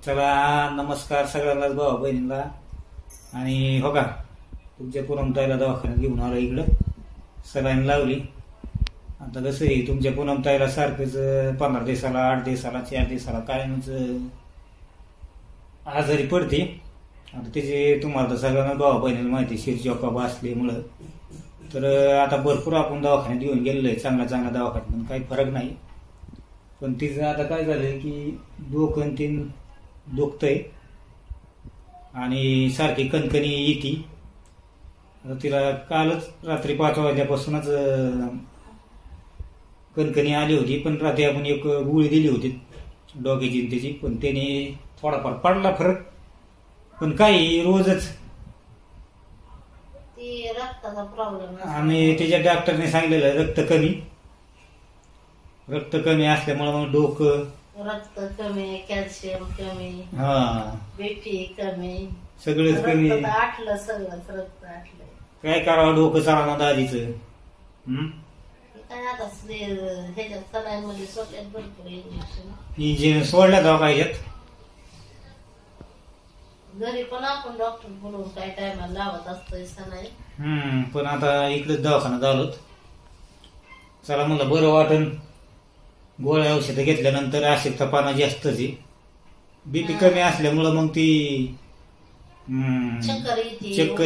चला नमस्कार सगळ्यांनाच भावा बहिणीला. आणि हो का तुमच्या पूनमताईला दवाखान्यात घेऊन आलो. इकडं सलाईन लावली. आता कसं आहे तुमच्या पूनमताईला सारखंच 15 दिवसाला 8 दिवसाला 4 दिवसाला कायमच आजारी पडते. आता त्याचे तुम्हाला तर सगळ्यांना भावा बहिणीला माहिती शिरजोकाब असल्यामुळं तर आता भरपूर आपण दवाखान्यात घेऊन गेलेलो आहे. चांगला दवाखान्यात पण काही फरक नाही. पण तिचं आता काय झालंय की डोकं तीन दुखतंय आणि सारखी कणकणी येते. आता तिला कालच रात्री 5 वाजल्यापासूनच कणकणी आली होती. पण रात्री आपण एक गोळी दिली होती डोक्याची त्याची, पण त्याने थोडाफार पडला फरक. पण काही रोजच रक्ताचा प्रॉब्लेम आणि त्याच्या डॉक्टरने सांगितलेलं रक्त कमी असल्यामुळे मग डोकं रक्त कमी, कॅल्शियम कमी, बीपी कमी, सगळंच कमी आटलं, सगळंच रक्त आटलंय. काय करावं डोकं चालणार दादीचं. काय आता ह्याच्यात सलाईनमध्ये सोडल्यात भरपूर इंजेक्शन सोडल्या दवाखान्यात. घरी पण आपण डॉक्टर बोलवून काय टायमाला लावत असतोय सलाईन. पण आता इकडेच दवाखाना झालो. चला मला बरं वाटन. गोळ्या औषधं घेतल्यानंतर अशक्तपणा जास्तच आहे. बीपी कमी असल्यामुळं मग ती चक्कर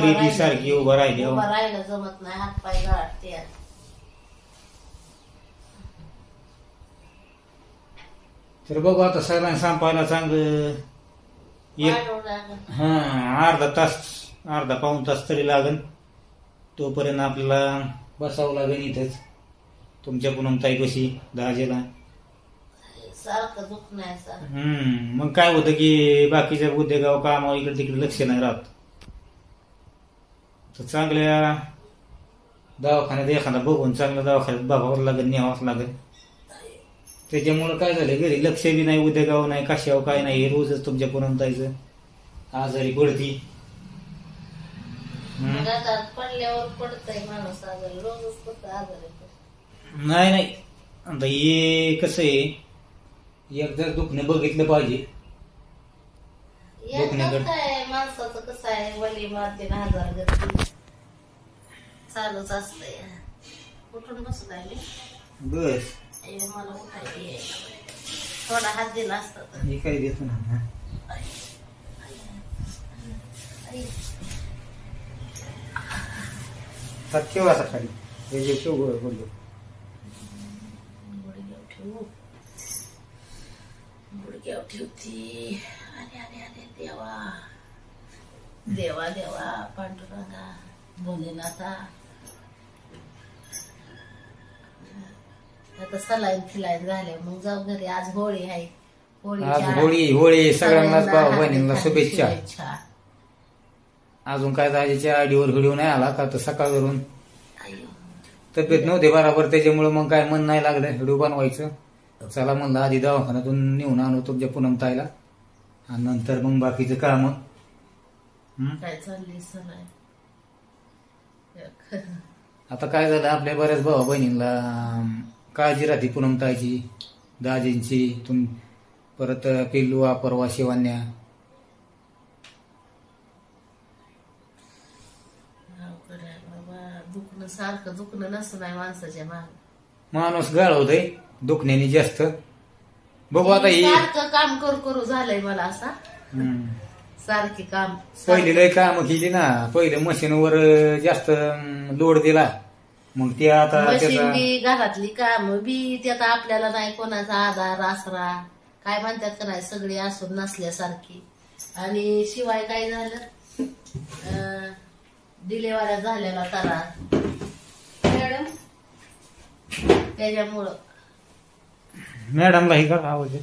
येते सारखी. उभं राहायला जमत नाही, हातपाय गाठते. तर बघू आता सगळ्यांना संपायला चांगलं अर्धा पाऊण तास तरी लागेल. तोपर्यंत आपल्याला बसावं लागेल इथंच तुमच्या पूनमताई कशी दाजेला. सारखं दुख नाही सर. मग काय होतं की बाकीच्या उद्योगावर कामावर इकडे तिकडे लक्ष नाही राहत. तर चांगल्या दवाखान्यात एखादा बघून चांगल्या दवाखान्यात बघावं लागेल, न्यावंच लागेल. त्याच्यामुळे काय झालं घरी लक्ष बी नाही, उद्योगावर नाही, कशावर काय नाही. रोजच तुमच्या पूनमताईचं आजारी पडती. पडल्यावर पडतंय माणूस आजारी, रोजच फक्त आजारी. नाही आता हे कसं आहे एकदा दुखणं बघितलं पाहिजे. काय माणसाचं कसं आहे वली मारते ना हजार गती चालूच असतंय. उठून बसत आहे बस मला उठायला थोडा हात दिला असता हे काही देतो ना. ठेवा खाली बोललो गुडघ्यावर ठेवती. अरे देवा देवा देवा पांडुरंगा भोलेनाथा. आता सलाईन फिलाईन झाले मग जाऊ घरी. आज होळी आहे. होळी सगळ्यांनाच भाऊ बहिणींना शुभेच्छा. अजून काय दाजीच्या आडीवर व्हिडिओ नाही आला का तर सकाळवरून तब्येत नव्हते बरोबर, त्याच्यामुळे मग काय मन नाही लागलं व्हिडिओ बनवायचं. चला म्हणलं आधी दवाखान्यातून नेऊन आणू तुमच्या पूनमताईला आणि नंतर मग बाकीचं काम. काय चालली सलाईन. आता काय झालं आपल्या बऱ्याच भावा बहिणींना काळजी राहते पूनमताईची, दाजींची. परत पिल्लू अपरवा शिवान्या. दुखणं सारखं दुखणं नसतं नाही माणसाच्या माणूस गाळ होतय दुखण्याने जास्त. बघू आता सारखं काम करू झालंय मला असा सारखे काम. पहिली लय काम केली ना, पहिले मशीनवर जास्त लोड दिला. मग ते आता मशीन बी घरातली काम बी त्यात आपल्याला नाही कोणाचा आधार आसरा काय म्हणतात का नाही सगळी असून नसल्यासारखी. आणि शिवाय काय झालं डिलेवऱ्या झालेला तारा मॅडम त्याच्यामुळं मॅडमला हे करा आवाज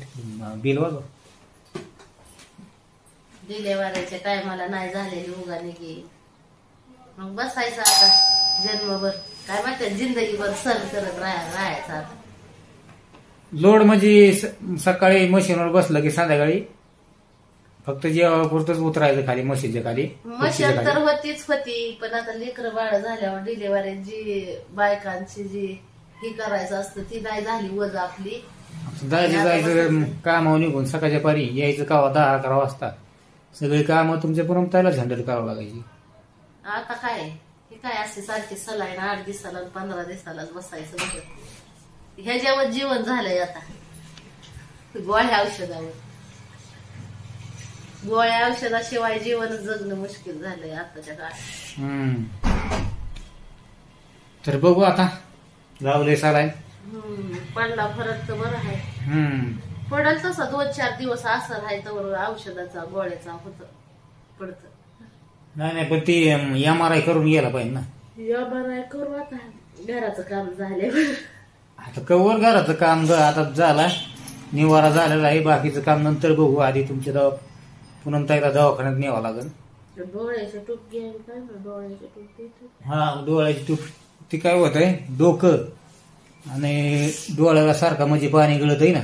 बिल वाजव. डिलेवऱ्याच्या टायमाला नाही झालेली उगाने गे मग बसायचं आता जन्मभर काय म्हणतात जिंदगीभर सण करत राहायचं. आता लोड म्हणजे सकाळी मशीनवर बसलं की संध्याकाळी फक्त जेव्हापुरतच उतरायचं खाली मशीनच्या खाली. मशीन तर होती पण आता लेकरं बाळ झाल्यावर डिलेवरी जी बायकांची जी ही करायचं असतं ती नाही झाली वज आपली. जायचं जायचं कामावर निघून सकाळच्या पारी यायचं कावा 10-11 वाजता. सगळी कामं तुमच्या पुरमतायलाच हँडल करावं लागायची. आता काय हे काय असे सारखे सलाईन 8 दिवसाला 15 दिवसालाच बसायचं बघत. ह्याच्यावर जीवन झालंय आता. गोळ्या औषधावर, गोळ्या औषधाशिवाय जीवन जगणं मुश्किल झालंय आताच्या काळात. तर बघू आता लावले सलाईन. पडला फरक तर बरं आहे. पडल तसा 2-4 दिवस असं राहायचं औषधाचा गोळ्याचा होत पडत. नाही पण ती MRI करून गेला पाहिजे ना. MRI करू आता. घराचं काम झाले आता कवर घराचं काम आता झाला, निवारा झालेला आहे. बाकीचं काम नंतर बघू. आधी तुमच्या पुनमताईला दवाखान्यात न्यावं लागेल. डोळ्याची टूप घ्यायला काय ना, डोळ्याची टूप. हा डोळ्याची टूप. ती काय होत आहे डोकं आणि डोळ्याला सारखा म्हणजे पाणी गळत आहे ना.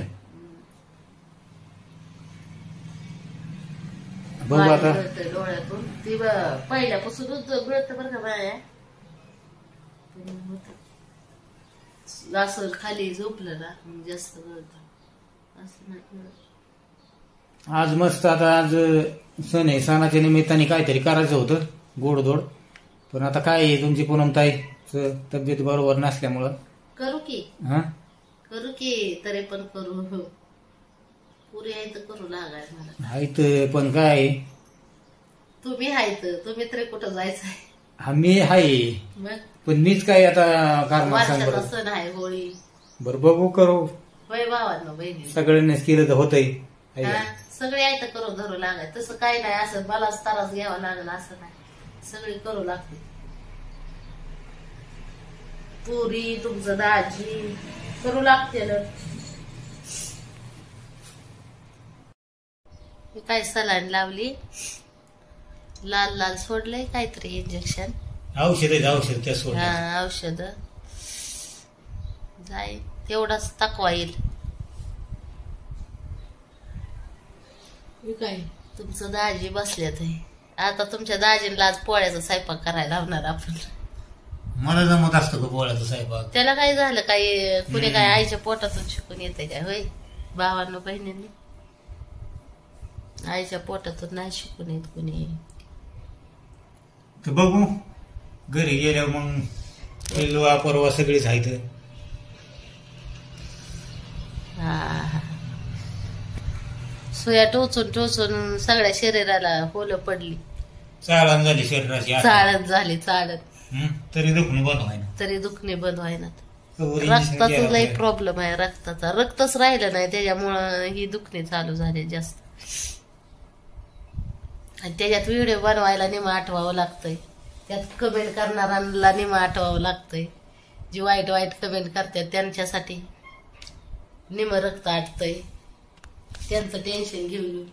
बघू आता. डोळ्यातून ती पहिल्यापासूनच गळत बरं का बाया. असं खाली झोपलं ना जास्त गळत. असं नाही. आज मस्त आता आज सण आहे. सणाच्या निमित्ताने काहीतरी करायचं होतं गोडधोड. पण आता काय आहे तुमची पूनमताईच तब्येत बरोबर नसल्यामुळं करू की तरी पण करू. पुरी आहे तर करू लागाय मला. हाय पण काय तुम्ही हायत, तुम्ही तरी कुठं जायचं आहे. आम्ही हाय पण मीच काय आता वर्षाचा सण आहे होळी. बरं बघू करू. होय भावांनो बहिणी सगळ्यांनीच केलं तर होतंय. सगळे आहे तर करू धरू लागाय. तसं काही नाही असं मलाच तारास घ्यावा लागेल असं नाही. सगळी करू लागते. पुरी तुमचं दाजी करू लागते ना. मी काय सलाईन लावली. लाल लाल सोडलंय काहीतरी इंजेक्शन. औषध त्या औषध जाईल तेवढाच तकवा येईल. काय तुमचं दाजी बसल्यात आहे. आता तुमच्या दाजीला आज पोळ्याचा स्वयंपाक करायला लावणार आपण. मला जमत असतं का पोळ्याचा स्वयंपाक. त्याला काय झालं काय कुणी काय आईच्या पोटातून शिकून येते काय. होय भावांनो बहिणींनी आईच्या पोटातून नाही शिकून येत कुणी. तर बघू घरी गेल्यावर मग पहिलं परवा सगळीच आहेत. सुया टोचून सगळ्या शरीराला होलं पडली. चाळण झाली शरीराची. चाळण तरी दुखणे बंद व्हायना. रक्ताचा लई प्रॉब्लेम आहे. रक्ताचा रक्तच राहिलं नाही त्याच्यामुळं ही दुखणे चालू झाले जास्त. आणि त्याच्यात व्हिडिओ बनवायला निमा आठवावं लागतंय. त्यात कमेंट करणाऱ्यांना निमा आठवावं लागतंय. जी वाईट वाईट कमेंट करतात त्यांच्यासाठी निम रक्त आटतंय. त्यांचं टेन्शन घेऊन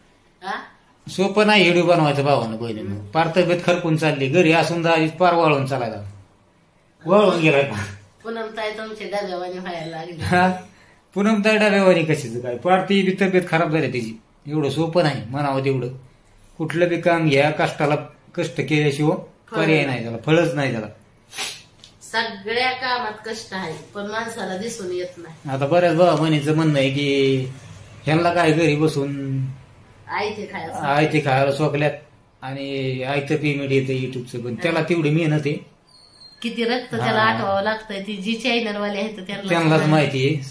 सोपं नाही व्हिडिओ बनवायचं भावानं बहिणीनं. पार तब्येत खरपून चालली. घरी असून पार वाळून चालायला वळून गेलाय. पूनमताई तुमच्या डब्यावानी व्हायला लागली. पूनमताई डब्यावानी कशीच काय पार ती बी तब्येत खराब झाली तिची. एवढं सोपं नाही म्हणावं तेवढं. कुठलं बी काम घ्या कष्टाला कष्ट केल्याशिवाय पर्याय नाही त्याला, फळच नाही त्याला. सगळ्या कामात कष्ट आहे पण माणसाला दिसून येत नाही. आता बऱ्याच भावा बहिणीचं म्हणणं आहे की ह्यांना काय घरी बसून आयते खायला सोकल्यात आणि आयतं पेमेंट येतं युट्यूबचं. पण त्याला तेवढी मेहनत आहे. किती रक्त त्याला आठवावं लागतंय. ती जी चॅनलवाले आहेत त्यांनाच माहिती आहे.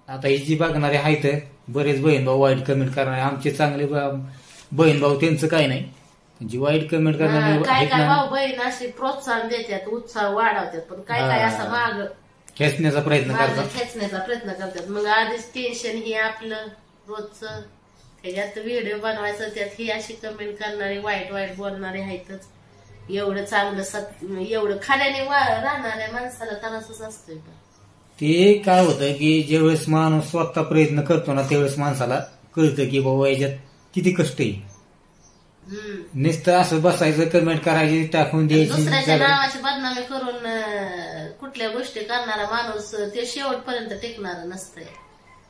आता ही जी बघणारे आहेत बरेच बहीण भाऊ वाईट कमेंट करणारे. आमचे चांगले बहीण भाऊ त्यांचं काही नाही. जी वाईट कमेंट करणारे काय भाऊ बहीण असे प्रोत्साहन देतात, उत्साह वाढवतात. पण काय असं माग खेचण्याचा प्रयत्न करतात. मग आधीच टेन्शन हे आपलं रोजचं. त्याच्यात व्हिडिओ बनवायचं त्यात ही अशी कमेंट करणारे वाईट वाईट बोलणारे आहेतच. एवढं चांगलं एवढं खाण्याने राहणाऱ्या माणसाला त्रासच असतोय. ते काय होतं की ज्यावेळेस माणूस स्वतः प्रयत्न करतो ना त्यावेळेस माणसाला कळतं की बाबा याच्यात किती कष्ट आहे. नुसतं असं बसायचं कमेंट करायची टाकून द्यायची. दुसऱ्याच्या नावाची बदनामी करून कुठल्या गोष्टी करणारा माणूस ते शेवटपर्यंत टिकणार नसतंय.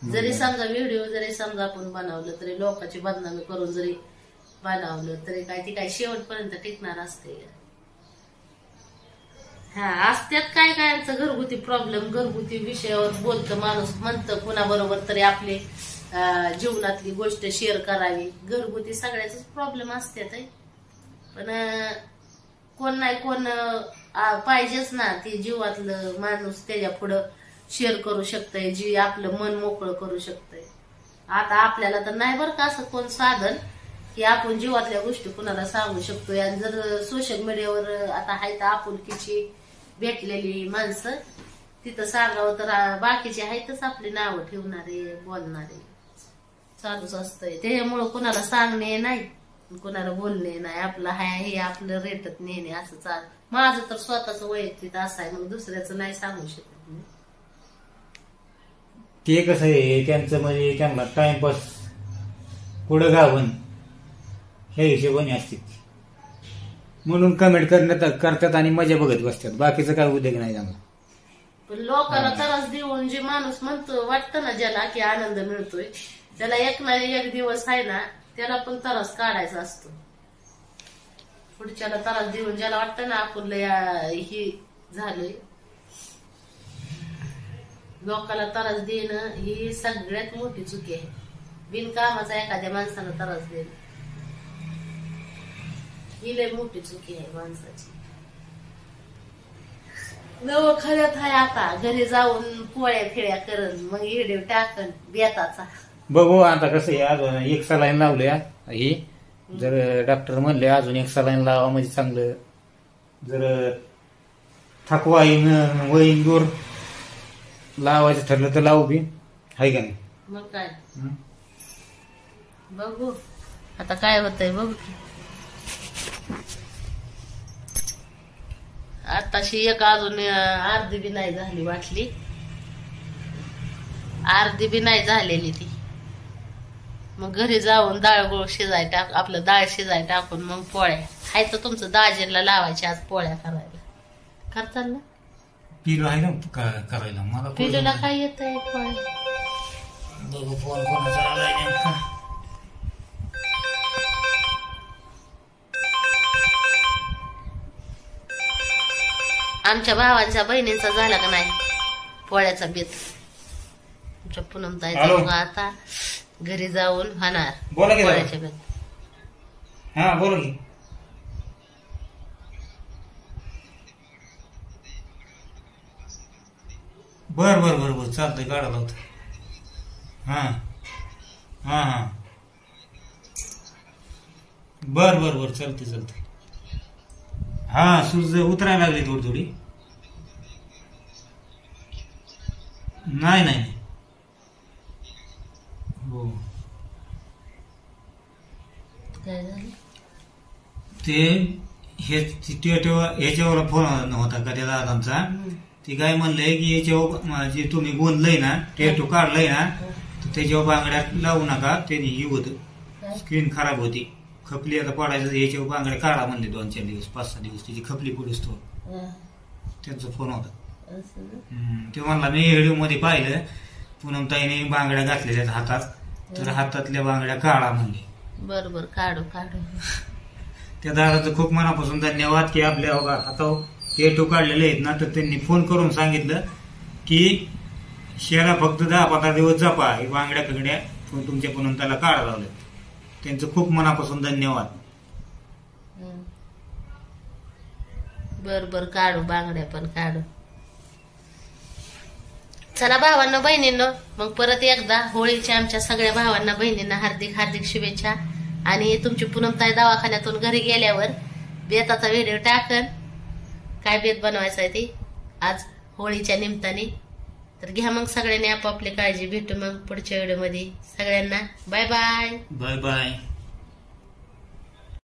जरी समजा व्हिडिओ जरी समजा आपण बनवलं तरी लोकांची बदनामी करून जरी बनवलं तरी काय ती काय शेवटपर्यंत टिकणार असते. हा असत्यात काय काय घरगुती प्रॉब्लेम, घरगुती विषयावर बोलतं माणूस, म्हणतं कुणाबरोबर तरी आपले जीवनातली गोष्ट शेअर करावी. घरगुती सगळ्याच प्रॉब्लेम असतात, पण कोण नाही कोण पाहिजेच ना ती जीवातलं माणूस त्याच्या पुढं शेअर करू शकतंय, जी आपलं मन मोकळं करू शकतंय. आता आपल्याला तर नाही बरं का असं कोण साधन की आपण जीवातल्या गोष्टी कुणाला सांगू शकतोय. आणि जर सोशल मीडियावर आता आहेत आपुलकीची भेटलेली माणसं, तिथं सांगावं तर बाकीचे आहेतच आपली नावं ठेवणारे, बोलणारे, चालूच असतंय. त्याच्यामुळं कुणाला सांगणे नाही, कुणाला बोलणे नाही, आपलं हाय हे आपलं रेटत नेणे असं चाल. माझं तर स्वतःच वैयक्तिक असं आहे, मग दुसऱ्याचं नाही सांगू शकत मी. ते कसं आहे त्यांचं, म्हणजे त्यांना टाइमपास पुढं गावन ह्या हिशोबाने असते, म्हणून कमेंट करतात आणि मजा बघत बसतात. बाकीचं काय उद्योग नाही त्यांना. पण लोकांना त्रास देऊन जे माणूस म्हणतो, वाटतं ना ज्याला की आनंद मिळतोय, त्याला एक ना एक दिवस आहे ना त्याला पण त्रास काढायचा असतो. पुढच्याला त्रास देऊन ज्याला वाटतं ना आपण ही झालंय, लोकांना त्रास देणं ही सगळ्यात मोठी चुकी आहे. बिनकामाचा एखाद्या माणसाला त्रास देणं ही लय मोठी चुकी आहे माणसाची. दवाखान्यात आहे आता, घरी जाऊन पोळ्या फिळ्या करण, मग व्हिडिओ टाकन बेताचा. बघू आता कसं आहे, अजून एक सलाईन लावले ही, जर डॉक्टर म्हणले अजून एक सलाईन लावा म्हणजे चांगलं, जर थकवा वहीन दूर लावायचं ठरलं तर लावू बी, हाय का नाही. मग काय बघू आता काय होतंय बघू. आताशी एक अजून अर्धी बी नाही झाली वाटली, अर्धी बी नाही झालेली ती. मग घरी जाऊन डाळ गोळ शिजाय टाक, आपलं डाळ शिजाय टाकून मग पोळ्या हाय तर तुमचं दाजीला लावायचे आज पोळ्या करायला. करताल ना? पिलू आहे ना करायला. मला पिलूला काय येतंय पोळ्या? बघू फोन कोणाचा आलाय नेमका. आमच्या भावांच्या बहिणींचा झाला का नाही पोळ्याचा बेत? आमच्या पूनमताईचा बघा आता घरी जाऊन होणार पोळ्याच्या बेत. हा बोला की. बर बर बर बर चालतंय, काढायला होतं. हा हा हा बर बर बर चालते चालते. हा सूज उतरायला लागली थोडी थोडी. नाही नाही हो ते ह्याच्यावर फोन नव्हता का त्या दादांचा. ती काय म्हणलंय की याच्यावर जे तुम्ही गोंधलंय ना, टॅटू काढलंय ना, तर त्याच्यावर बांगड्यात लावू नका, त्याने ही होतं, स्क्रीन खराब होती, खपली आता पडायचं. याच्यावर बांगड्या काढा म्हणले 2-4 दिवस 5-6 दिवस त्याची खपली पडूस तो. त्यांचा फोन होता. ते म्हणला मी व्हिडिओ मध्ये पाहिलं पूनमताईने बांगड्या घातलेल्या हातात, तर हातातल्या बांगड्या काढा म्हणले. बरोबर काढू काढू. त्या दादाचं खूप मनापासून धन्यवाद की आपल्या हातावर टॅटू काढलेले आहेत ना, तर त्यांनी फोन करून सांगितलं की शेरा फक्त 10-15 दिवस जपा, ही बांगड्या फिंगड्या तुमच्या पूनमताईला काढा लावल्या. त्यांचं खूप मनापासून धन्यवाद. बर बर काढू बांगड्या पण काढू. चला भावांना बहिणींनो, मग परत एकदा होळीच्या आमच्या सगळ्या भावांना बहिणींना हार्दिक हार्दिक शुभेच्छा. आणि तुमची पूनमताई दवाखान्यातून घरी गेल्यावर बेताचा व्हिडिओ टाकन, काय बेत बनवायचा आहे ती आज होळीच्या निमित्ताने. तर घ्या मग सगळ्यांनी आपापली काळजी. भेटू मग पुढच्या व्हिडिओ मध्ये. सगळ्यांना बाय बाय. Bye bye.